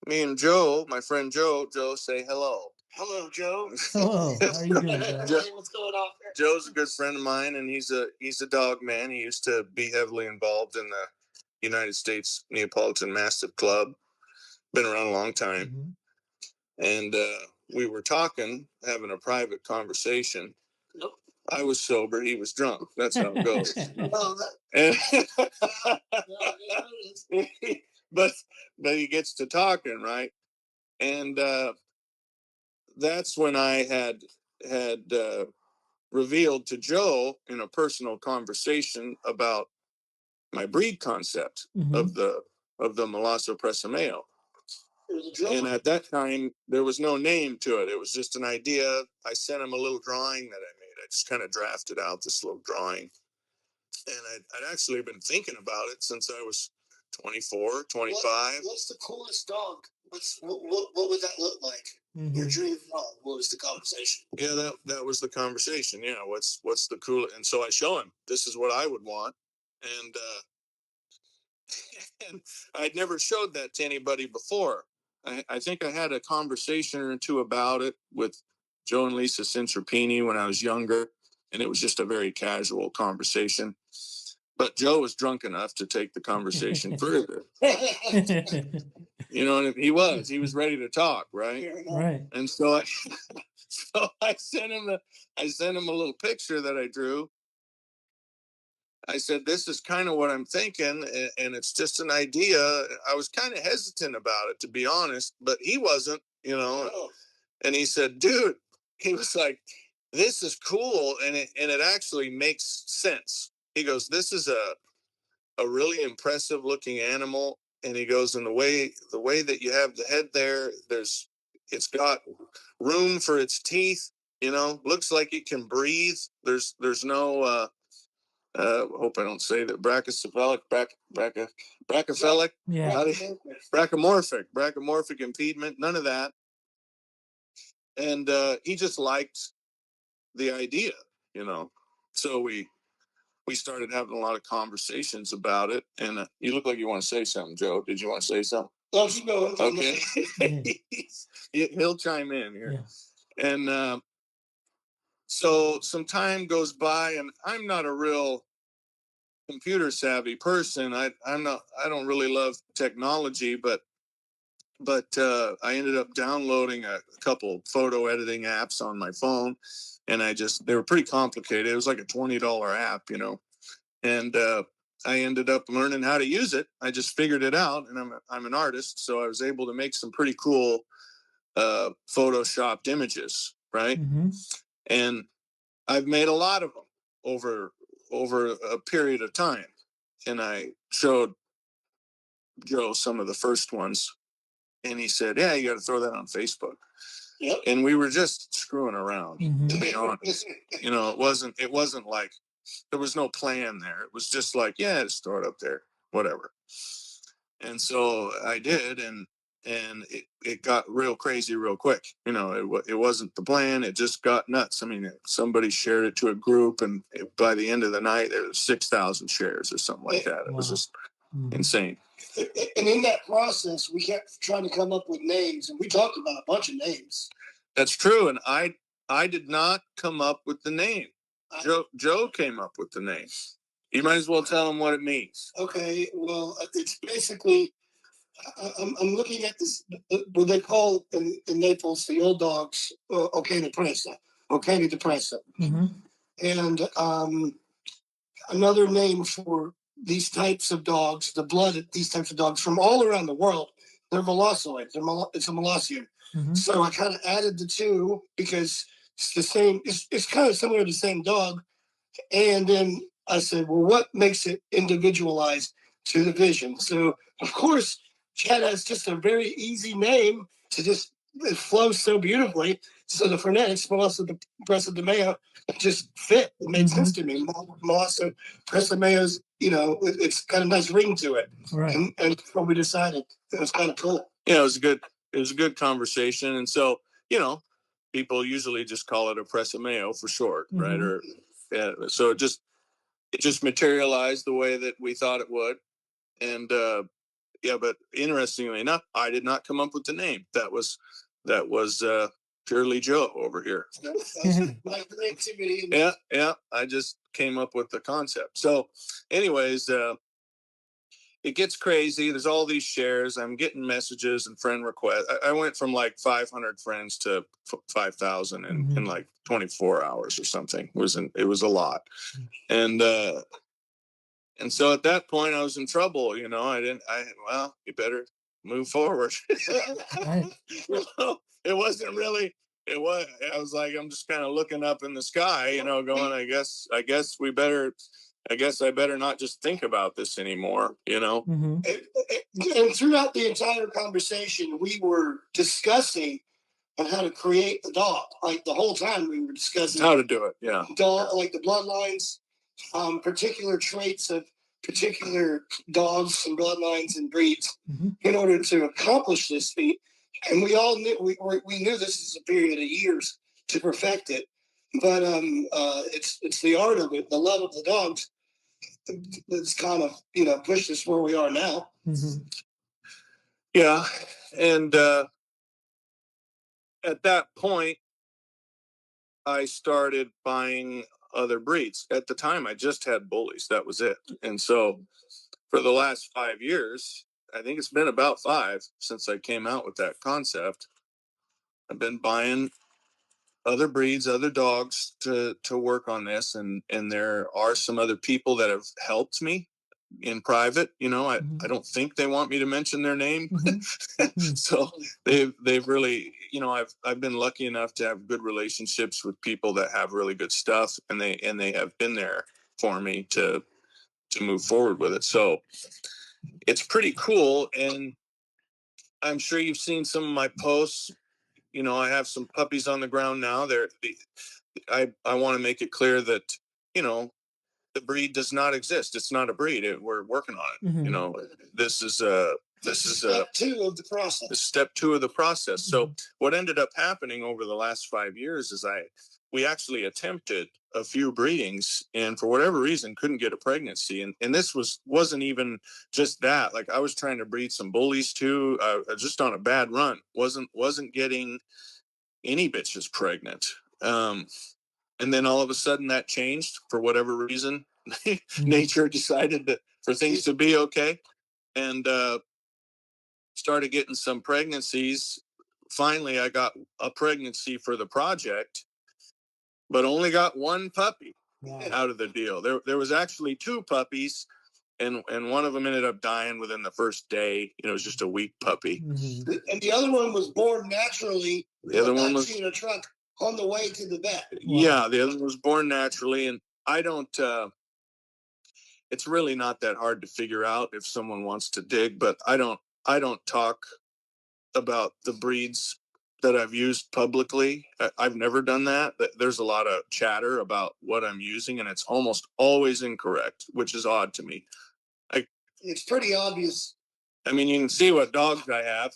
Me and Joe, my friend Joe, say hello. Hello, Joe. Hello, how are you doing, Joe? Jo- Hey, what's going on there? Joe's a good friend of mine, and he's a dog man. He used to be heavily involved in the United States Neapolitan Mastiff Club. Been around a long time, and we were talking, having a private conversation. Nope. I was sober, he was drunk. That's how it goes. Well, And that, but he gets to talking, right? And that's when I had revealed to Joe in a personal conversation about my breed concept of the Molosso Presa Mayo. And at that time, there was no name to it. It was just an idea. I sent him a little drawing that I made. I just kind of drafted out this little drawing. And I'd actually been thinking about it since I was 24, 25. What's the coolest dog? What would that look like? Your dream dog. What was the conversation? Yeah, that was the conversation. Yeah, what's the cool? And so I show him this is what I would want, and and I'd never showed that to anybody before. I think I had a conversation or two about it with Joe and Lisa Centropini when I was younger, and it was just a very casual conversation. But Joe was drunk enough to take the conversation further. You know, and he was ready to talk, right? Right. And so I sent him a little picture that I drew. I said, this is kind of what I'm thinking, and it's just an idea. I was kind of hesitant about it, to be honest, but he wasn't, you know. And he said, dude, he was like, this is cool, and it actually makes sense. He goes, this is a really impressive looking animal, and he goes, and the way that you have the head there, it's got room for its teeth, you know, looks like it can breathe. There's no hope I don't say that brachycephalic, Yeah. brachymorphic impediment, none of that. And he just liked the idea, you know. So we started having a lot of conversations about it. And you look like you want to say something, Joe. Did you want to say something? Oh, you go. Okay. He'll chime in here. Yeah. And so some time goes by, and I'm not a real computer savvy person. I don't really love technology, but I ended up downloading a couple photo editing apps on my phone, and they were pretty complicated. It was like a $20 app, you know, and I ended up learning how to use it. I just figured it out, and I'm an artist, so I was able to make some pretty cool photoshopped images, right? And I've made a lot of them over a period of time. And I showed Joe some of the first ones, and he said, yeah, you got to throw that on Facebook. Yep. And we were just screwing around, to be honest. You know, it wasn't like there was no plan there. It was just like, yeah, just throw it up there, whatever. And so I did, and it got real crazy real quick. You know, it wasn't the plan. It just got nuts. I mean, somebody shared it to a group, and by the end of the night, there was 6,000 shares or something like that. It was just insane. And in that process, we kept trying to come up with names, and we talked about a bunch of names. That's true, and I did not come up with the name. Joe came up with the name. You might as well tell him what it means. Okay, well, it's basically, I'm looking at this, what they call in Naples, the old dogs, Presa. And another name for these types of dogs, the blood of these types of dogs from all around the world, they're Molossoids. It's a Molossian. So I kind of added the two because it's the same, it's kind of similar to the same dog. And then I said, well, what makes it individualized to the vision? So, of course, Chad has just a very easy name to just, it flows so beautifully. So the phonetics, Molosso, the Presa de Mayo, just fit. It made sense to me. Molosso, Presa Mayo's, you know, it's got a nice ring to it. Right. And what we decided, it was kind of cool. Yeah, it was a good conversation. And so, you know, people usually just call it a Presa Mayo for short, right? Or so it just materialized the way that we thought it would. And but interestingly enough, I did not come up with the name. That was purely Joe over here. My creativity. Yeah. I just came up with the concept. So, anyways, it gets crazy. There's all these shares. I'm getting messages and friend requests. I went from like 500 friends to 5,000 in like 24 hours or something. It was a lot. And so at that point I was in trouble. Well, you better move forward. It wasn't really, I was like, I'm just kind of looking up in the sky, going, I guess I better not just think about this anymore. And throughout the entire conversation, we were discussing on how to create the dog. Like the whole time we were discussing how to do it. Yeah. Dog, like the bloodlines, particular traits of particular dogs and bloodlines and breeds in order to accomplish this feat. And we all knew we knew this is a period of years to perfect it. But it's the art of it, the love of the dogs that's kind of pushed us where we are now. Yeah, and at that point, I started buying other breeds. At the time, I just had bullies. That was it. And so, for the last 5 years, I think it's been about 5 since I came out with that concept. I've been buying other breeds, other dogs to work on this, and there are some other people that have helped me in private. I don't think they want me to mention their name. So they've really, I've been lucky enough to have good relationships with people that have really good stuff, and they have been there for me to move forward with it. So it's pretty cool, and I'm sure you've seen some of my posts. I have some puppies on the ground now. I want to make it clear that the breed does not exist. It's not a breed. We're working on it. This is step 2 of the process. Step 2 of the process. So what ended up happening over the last 5 years is we actually attempted a few breedings, and for whatever reason couldn't get a pregnancy. And this wasn't even just that. Like I was trying to breed some bullies too, just on a bad run. Wasn't getting any bitches pregnant. And then all of a sudden that changed for whatever reason. Nature decided for things to be okay, and started getting some pregnancies. Finally, I got a pregnancy for the project, but only got one puppy out of the deal. There was actually 2 puppies, and one of them ended up dying within the first day. It was just a weak puppy. And the other one was born naturally. The other one was in a truck on the way to the vet. Yeah, the other one was born naturally, and I don't. It's really not that hard to figure out if someone wants to dig, but I don't talk about the breeds that I've used publicly. I've never done that. There's a lot of chatter about what I'm using, and it's almost always incorrect, which is odd to me. It's pretty obvious. I mean, you can see what dogs I have.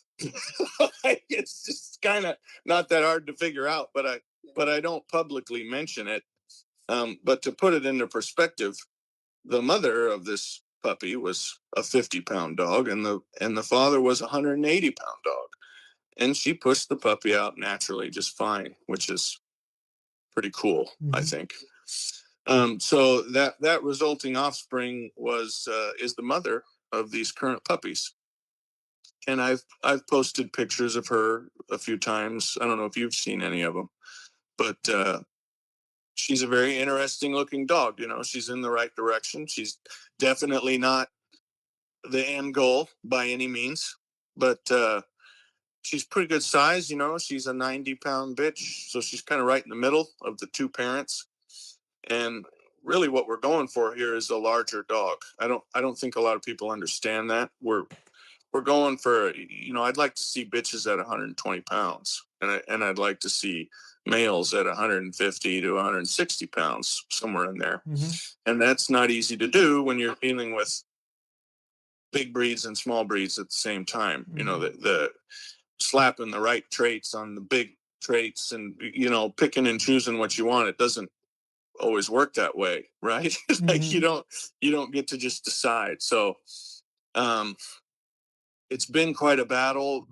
It's just kind of not that hard to figure out, but I don't publicly mention it. But to put it into perspective, the mother of this puppy was a 50-pound dog, and the father was a 180-pound dog. And she pushed the puppy out naturally just fine, which is pretty cool, I think. So that resulting offspring is the mother of these current puppies. And I've posted pictures of her a few times. I don't know if you've seen any of them, but she's a very interesting looking dog. She's in the right direction. She's definitely not the end goal by any means, but she's pretty good size. She's a 90-pound bitch, so she's kind of right in the middle of the 2 parents. And really what we're going for here is a larger dog. I don't think a lot of people understand that. We're going for, I'd like to see bitches at 120 pounds, and I'd like to see males at 150 to 160 pounds, somewhere in there. And that's not easy to do when you're dealing with big breeds and small breeds at the same time. The slapping the right traits on the big traits, and picking and choosing what you want. It doesn't always work that way, right? Like you don't get to just decide. So it's been quite a battle.